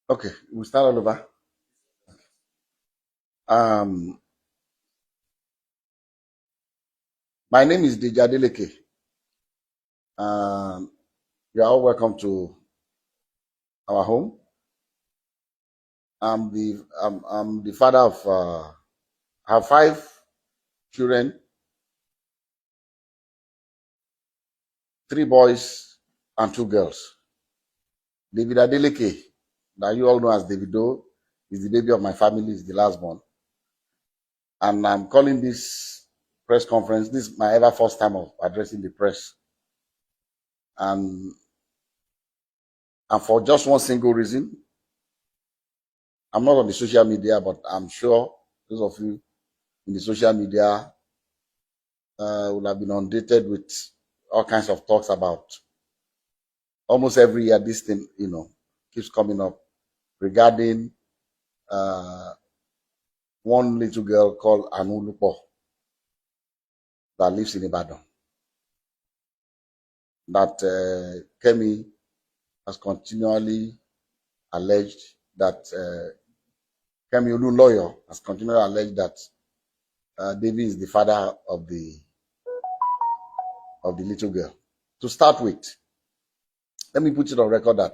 Okay, we'll start all over. Um, my name is AdedejiAdeleke. Um, you are all welcome to our home. I'm the father of I have five children, three boys and two girls. David Adeleke, that you all know as Davido, is the baby of my family, is the last born. And I'm calling this press conference. This is my ever first time of addressing the press. And, and for just one single reason, I'm not on the social media, but I'm sure those of you in the social media will have been inundated with all kinds of talks about almost every year. This thing, keeps coming up regarding uh, one little girl called Anulupo that lives in Ibadan. That Kemi has continually alleged that Kemi Olu lawyer has continually alleged that David is the father of the little girl. To start with, let me put it on record that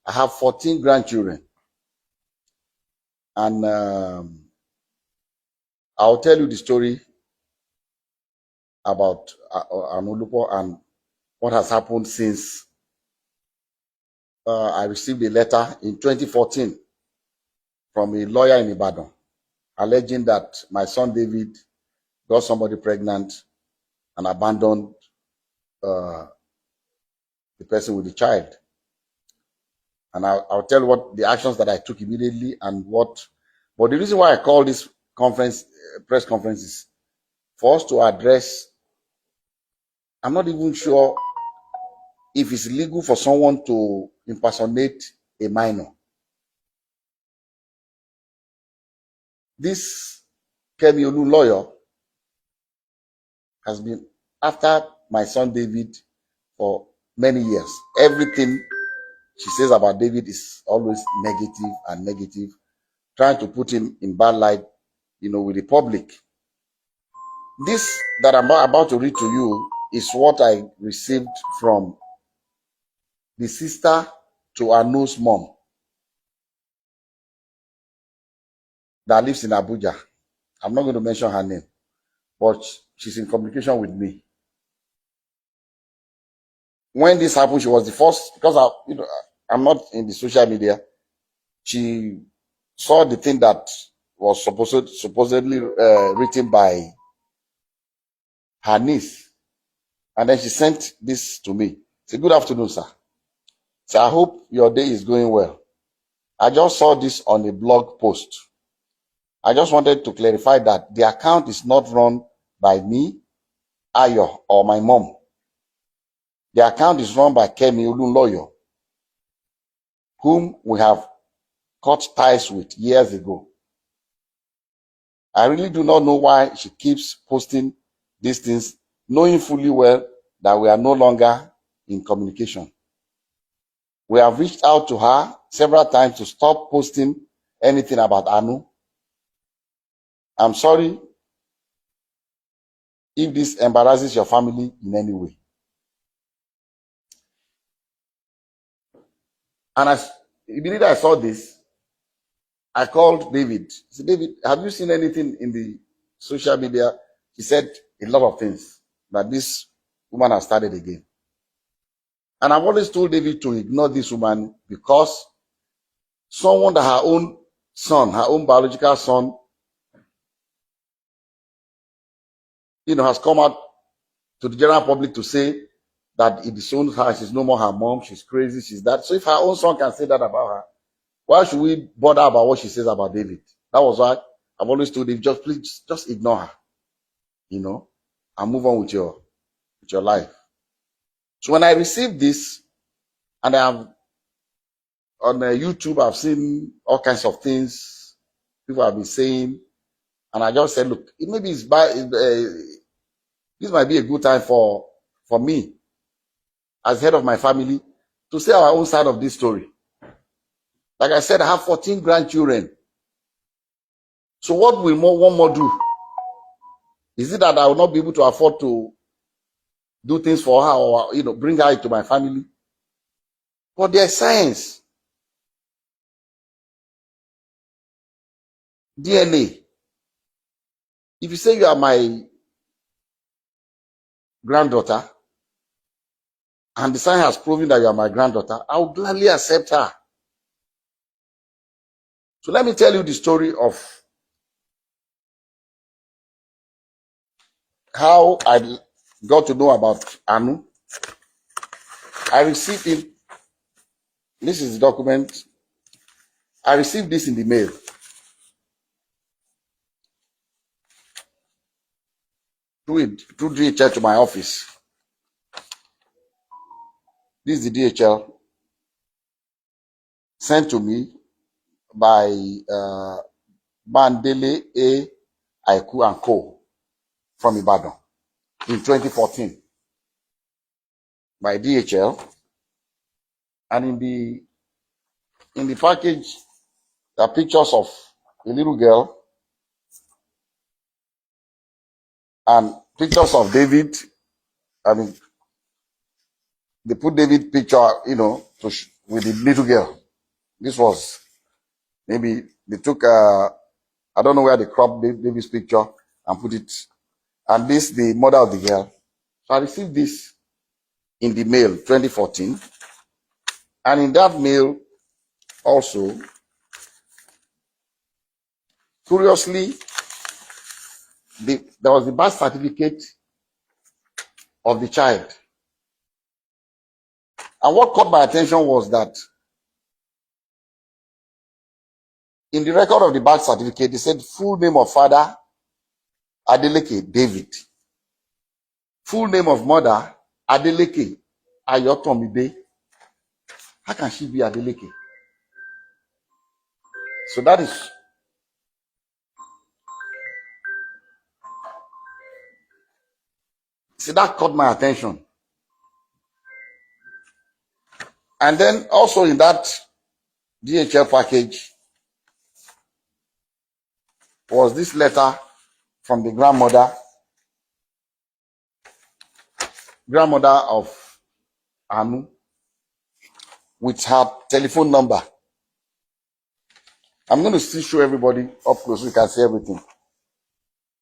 I have 14 grandchildren, and I'll tell you the story about Anulupo and what has happened since I received a letter in 2014 from a lawyer in Ibadan alleging that my son David got somebody pregnant and abandoned uh, the person with the child. And I'll tell you what the actions that I took immediately and what. But the reason why I call this press conference, is for us to address. I'm not even sure if it's legal for someone to impersonate a minor. This Kemi Olu lawyer has been after my son David for many years. Everything she says about David is always negative and negative, trying to put him in bad light, with the public. This that I'm about to read to you is what I received from the sister to Anu's mom that lives in Abuja. I'm not going to mention her name, but she's in communication with me. When this happened, she was the first, because I'm not in the social media. She saw the thing that was supposedly written by her niece, and then she sent this to me. Say, "Good afternoon, sir. So I hope your day is going well. I just saw this on a blog post. I just wanted to clarify that the account is not run by me, Ayo, or my mom. The account is run by Kemi Olunloyo, whom we have cut ties with years ago. I really do not know why she keeps posting these things, knowing fully well that we are no longer in communication. We have reached out to her several times to stop posting anything about Anu. I'm sorry if this embarrasses your family in any way." And as immediately I saw this, I called David. I said, "David, have you seen anything in the social media?" He said a lot of things that this woman has started again. And I've always told David to ignore this woman, because someone that her own son, her own biological son, has come out to the general public to say that it disowns her, she's no more her mom, she's crazy, she's that. So if her own son can say that about her, why should we bother about what she says about David? That was why I've always told David, just ignore her, and move on with your life. So when I received this, and I have on YouTube, I've seen all kinds of things people have been saying, and I just said, look, maybe this might be a good time for me, as head of my family, to say our own side of this story. Like I said, I have 14 grandchildren. So what will one more do? Is it that I will not be able to afford to do things for her, or bring her into my family? But there's science, DNA. If you say you are my granddaughter, and the science has proven that you are my granddaughter, I will gladly accept her. So let me tell you the story of how I got to know about Anu. I received it. This is the document. I received this in the mail. Through DHL to my office. This is the DHL sent to me by Bandele A. Aiku and Co. from Ibadan in 2014 by DHL. And in the package, there are pictures of a little girl and pictures of David. I mean, they put David picture, with the little girl. This was maybe they took, I don't know where they cropped David's picture and put it. And this, the mother of the girl. So I received this in the mail 2014. And in that mail also, curiously, there was the birth certificate of the child. And what caught my attention was that in the record of the birth certificate, they said full name of father, Adeleke, David. Full name of mother, Adeleke, Ayotomide. How can she be Adeleke? So that caught my attention. And then also in that DHL package was this letter from the grandmother of Anu, with her telephone number. I'm going to still show everybody up close so you can see everything.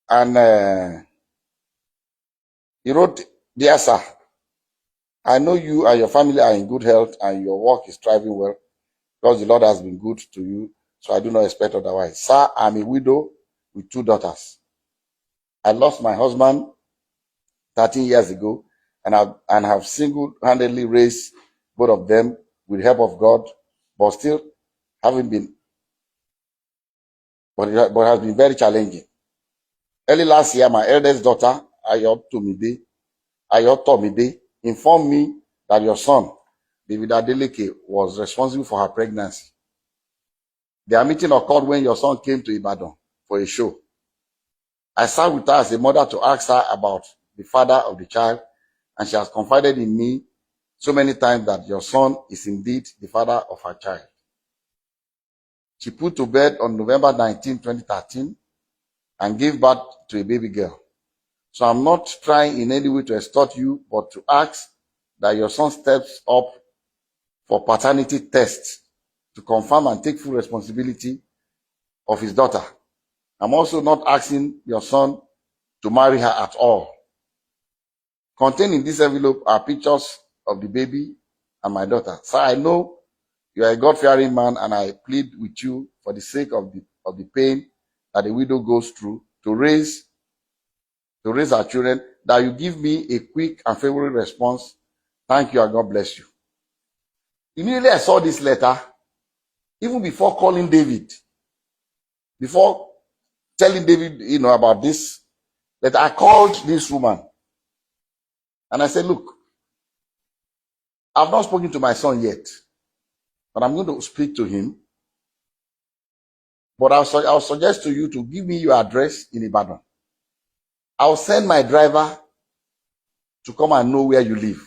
And he wrote, "Dear sir, I know you and your family are in good health and your work is thriving well because the Lord has been good to you, so I do not expect otherwise. Sir, I'm a widow with 2 daughters. I lost my husband 13 years ago and have single-handedly raised both of them with the help of God, but it has been very challenging. Early last year, my eldest daughter, Ayotomide, informed me that your son, Adeleke, was responsible for her pregnancy. Their meeting occurred when your son came to Ibadan for a show. I sat with her as a mother to ask her about the father of the child, and she has confided in me so many times that your son is indeed the father of her child. She put to bed on November 19, 2013, and gave birth to a baby girl. So I'm not trying in any way to extort you, but to ask that your son steps up for paternity tests to confirm and take full responsibility of his daughter. I'm also not asking your son to marry her at all. Contained in this envelope are pictures of the baby and my daughter. Sir, I know you are a God-fearing man, and I plead with you for the sake of the pain that a widow goes through to raise our children, that you give me a quick and favorable response. Thank you, and God bless you." Immediately I saw this letter, even before calling David, before telling David, about this, that I called this woman and I said, "Look, I've not spoken to my son yet, but I'm going to speak to him. But I'll suggest to you to give me your address in Ibadan. I'll send my driver to come and know where you live.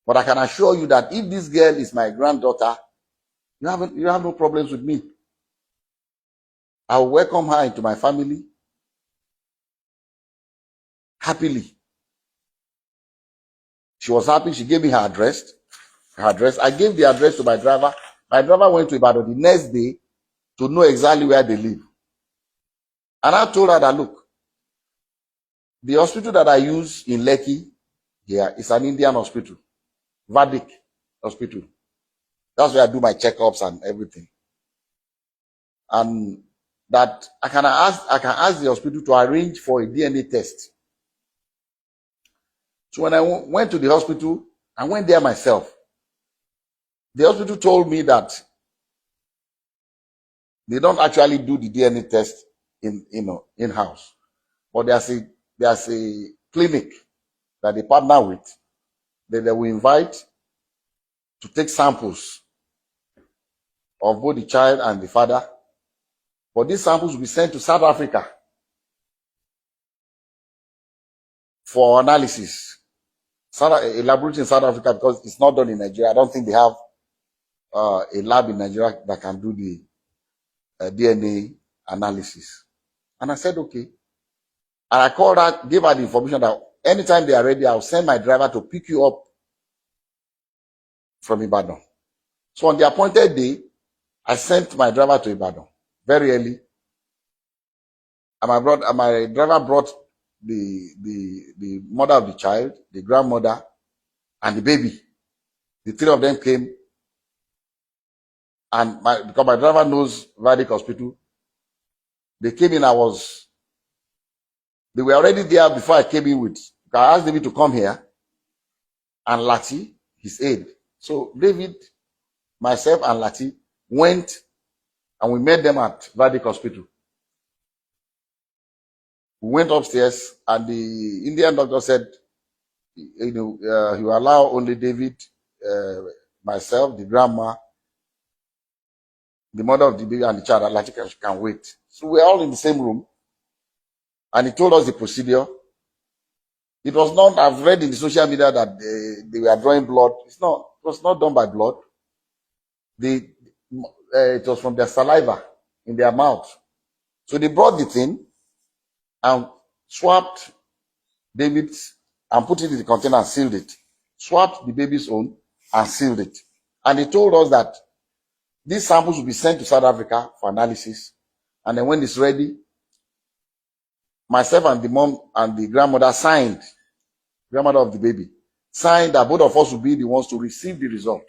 But I can assure you that if this girl is my granddaughter, You have no problems with me. I'll welcome her into my family happily. She was happy. She gave me her address. I gave the address to my driver. My driver went to Ibadan the next day to know exactly where they live. And I told her that, look, the hospital that I use in Lekki here is an Indian hospital, Vedic hospital. That's where I do my checkups and everything. And that I can ask the hospital to arrange for a DNA test. So when I went to the hospital, I went there myself. The hospital told me that they don't actually do the DNA test in-house, but there's a clinic that they partner with that they will invite to take samples of both the child and the father. But these samples will be sent to South Africa for analysis. A laboratory in South Africa, because it's not done in Nigeria. I don't think they have a lab in Nigeria that can do the DNA analysis. And I said, okay. And I called her, gave her the information that anytime they are ready, I'll send my driver to pick you up from Ibadan. So on the appointed day, I sent my driver to Ibadan very early. And my driver brought the mother of the child, the grandmother, and the baby. The three of them came. And because my driver knows Vedic Hospital, they came in. They were already there before I came in with. I asked David to come here and Lati, his aide. So David, myself, and Lati went and we met them at Vedic Hospital. We went upstairs and the Indian doctor said, he will allow only David, myself, the grandma, the mother of the baby, and the child. Lati can wait. So we're all in the same room. And he told us the procedure. It was not, I've read in the social media that they were drawing blood. It was not done by blood. It was from their saliva in their mouth. So they brought the thing and swapped David's and put it in the container and sealed it. Swapped the baby's own and sealed it. And they told us that these samples will be sent to South Africa for analysis. And then when it's ready, myself and the mom and the grandmother grandmother of the baby, signed that both of us will be the ones to receive the result.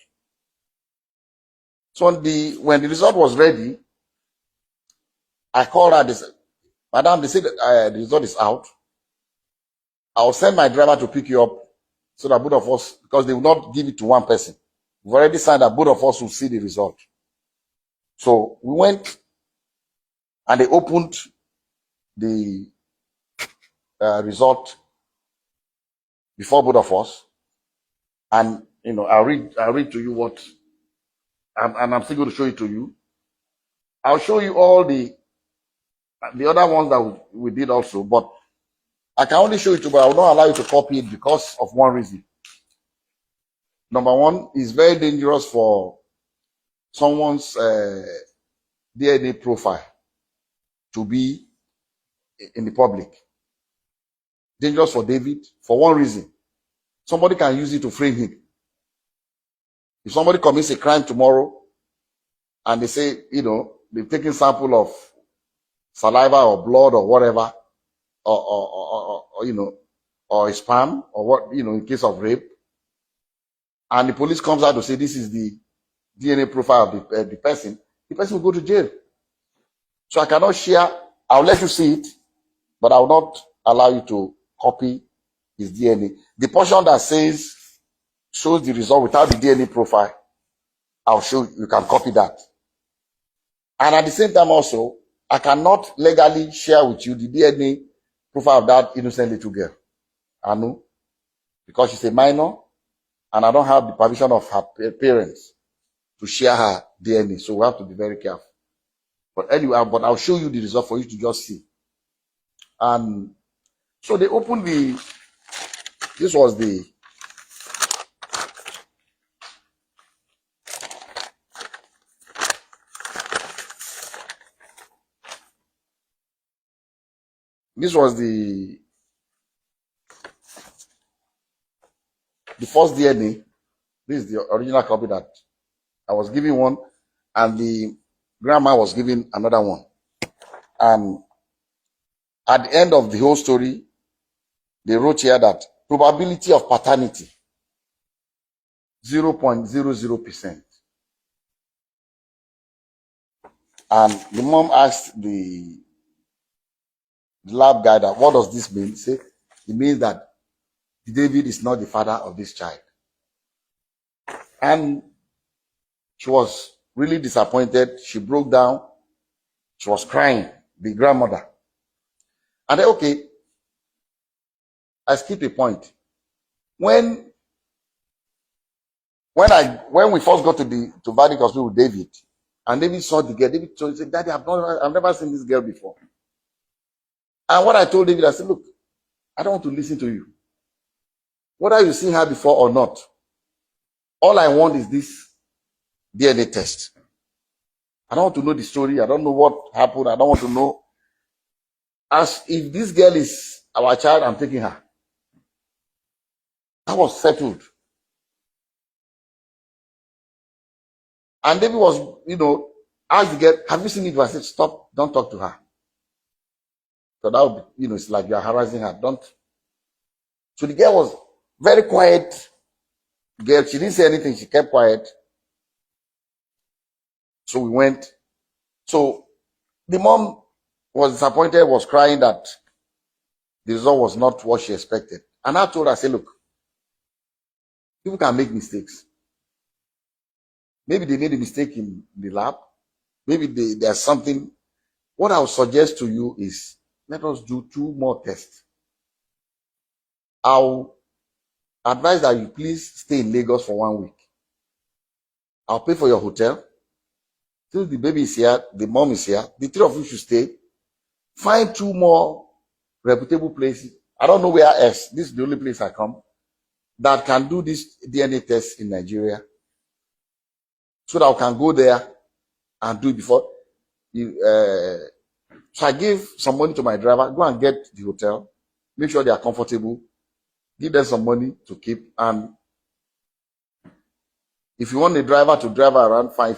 So when the result was ready, I called her. They said, Madam, they said the result is out. I'll send my driver to pick you up so that both of us, because they will not give it to one person. We've already signed that both of us will see the result. So we went and they opened the result before both of us. And, I'll read to you what, and I'm still going to show it to you. I'll show you all the other ones that we did also, but I can only show it to you, but I will not allow you to copy it because of one reason. Number one, it's very dangerous for someone's DNA profile to be in the public. Dangerous for David for one reason. Somebody can use it to frame him. If somebody commits a crime tomorrow and they say, they've taken sample of saliva or blood or whatever, or a sperm or what, in case of rape, and the police comes out to say this is the DNA profile of the person will go to jail. So I cannot share. I'll let you see it, but I will not allow you to copy his DNA. The portion that shows the result without the DNA profile, I'll show you can copy that. And at the same time also, I cannot legally share with you the DNA profile of that innocent little girl, Anu, because she's a minor and I don't have the permission of her parents to share her DNA. So we have to be very careful. But anyway, I'll show you the result for you to just see. And so they opened this was the This was the first DNA. This is the original copy that I was giving one, and the grandma was giving another one. And at the end of the whole story, they wrote here that probability of paternity 0.00%. And the mom asked the lab guy that, what does this mean? He said, it means that David is not the father of this child. And she was really disappointed. She broke down. She was crying, the grandmother. And then, okay, I skipped a point. When we first got to Vadic Hospital with David, and David saw the girl, David said, Daddy, I've never seen this girl before. And what I told David, I said, look, I don't want to listen to you. Whether you've seen her before or not, all I want is this DNA test. I don't want to know the story. I don't know what happened. I don't want to know. As if this girl is our child, I'm taking her. That was settled. And David was, asked the girl, have you seen it? I said, stop, don't talk to her. So that would be, it's like you're harassing her. Don't. So the girl was very quiet. Girl, she didn't say anything. She kept quiet. So we went. So the mom was disappointed, was crying that the result was not what she expected. And I told her, I said, look, people can make mistakes. Maybe they made a mistake in the lab. Maybe there's something. What I would suggest to you is, let us do 2 more tests. I'll advise that you please stay in Lagos for 1 week. I'll pay for your hotel. Since the baby is here, the mom is here, the 3 of you should stay. Find 2 more reputable places. I don't know where else. This is the only place I come that can do this DNA test in Nigeria. So that I can go there and do it before. So I gave some money to my driver. Go and get the hotel. Make sure they are comfortable. Give them some money to keep. And if you want the driver to drive around, fine.